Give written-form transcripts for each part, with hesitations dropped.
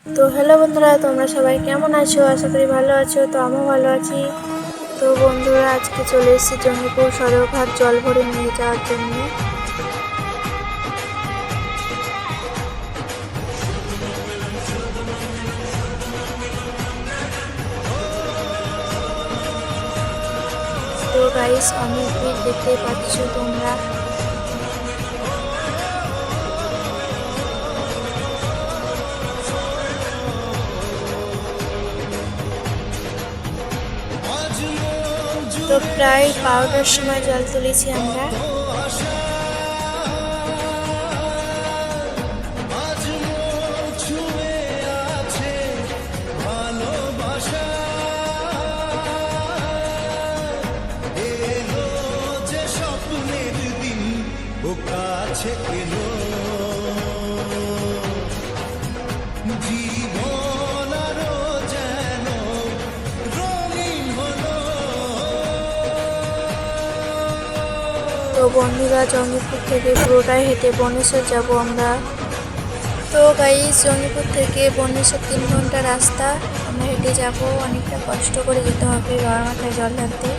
তো হ্যালো বন্ধুরা, তোমরা সবাই কেমন আছো? আশা করি ভালো আছো। তো আমিও ভালো আছি। তো বন্ধুরা, আজকে চলে এসেছি জঙ্গিপুর সদরঘাট জল ভরে নিয়ে যাওয়ার জন্য। তো গাইস, অনেক ভিড় দেখতে পাচ্ছ তোমরা। তো প্রায় 12টার সময় জল তুলেছি আমরা। কাছে এলো জীবন আরো যেন রঙিন হলো। তো বন্ধুরা, জঙ্গিপুর থেকে পুরোটাই হেঁটে বনেশ্বর যাব আমরা। তো গাইস, জঙ্গিপুর থেকে বনেশ্বর 3 ঘন্টা রাস্তা আমরা হেঁটে যাব। অনেকটা কষ্ট করে যেতে হবে বাবার মাথায় জল ঢালতে।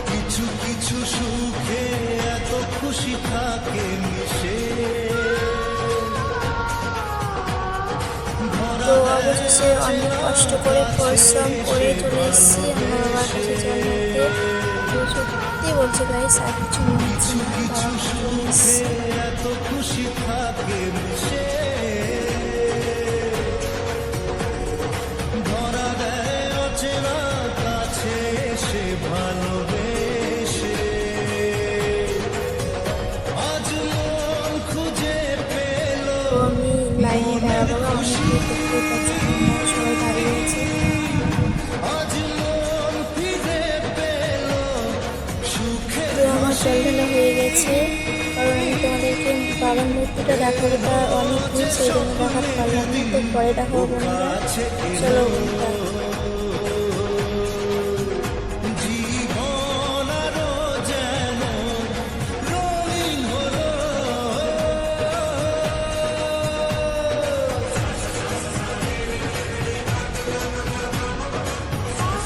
কিছু কিছু সুখে এত খুশি থাকে মিশে। তো অবশেষে অনেক কষ্ট করে পরিশ্রম করে চলে এসেছি আমরা বাবার কাছে জল ঢালতে। তো সত্যি বলছি গাইস, আর কিছু মনে হচ্ছে না, বাবার কাছে চলে এসেছি। এত খুশি থাকে মিশে ধরা দেয় অচেনা কাছে এসে ভালোবেসে। আজ মন খুঁজে পেল তো আমি লাইনে দাঁড়াবো, অনেক দূর দেখতে পাচ্ছি তোমরা সবাই দাঁড়িয়ে আছে। আজ মন ফিরে পেল সুখে। তো আমার জল ঢালা হয়ে গেছে, কারণ আমি তোমাদেরকে বাবার মূর্তিটা দেখাবো, তা অনেক দূর, সেই জন্য দেখাতে পারলাম না। তো পরে দেখাবো বন্ধুরা, চলো বন্ধুরা। জীবন আরো যেন রঙিন হলো।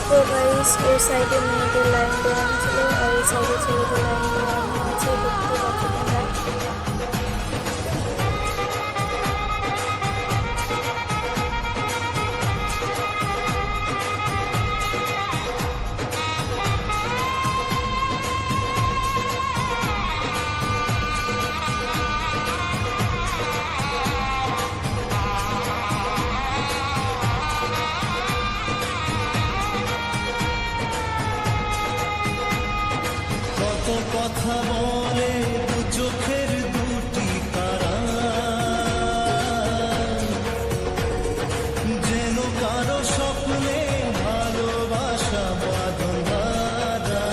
তো গাইস, ওই সাইডে মেয়েদের লাইন দেওয়ানো ছিল আর এই সাইডে ছেলেদের লাইন দেওয়ানো আছে, দেখতে পাচ্ছ তোমরা। কত কথা বলে দু চোখের দুটি তারা, যেন কারো স্বপ্নে ভালোবাসা বাঁধন বাঁধা।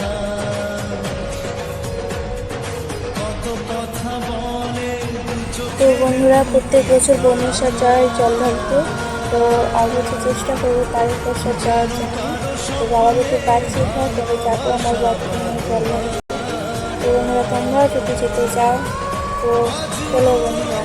কত কথা বলে দু তো চোখের বন্ধুরা, প্রত্যেক বছর বনেশ্বর যায় জল ঢালতে। তো অবশ্যই চেষ্টা করবো তারিখ বছর যাওয়ার জন্য। তো বাবা যদি পারছি না, তবে যাবো আমার বাড়িতে নিয়ে জল ঢালতে। তো বন্ধুরা, তোমরাও যদি যেতে চাও তো চলো বন্ধুরা।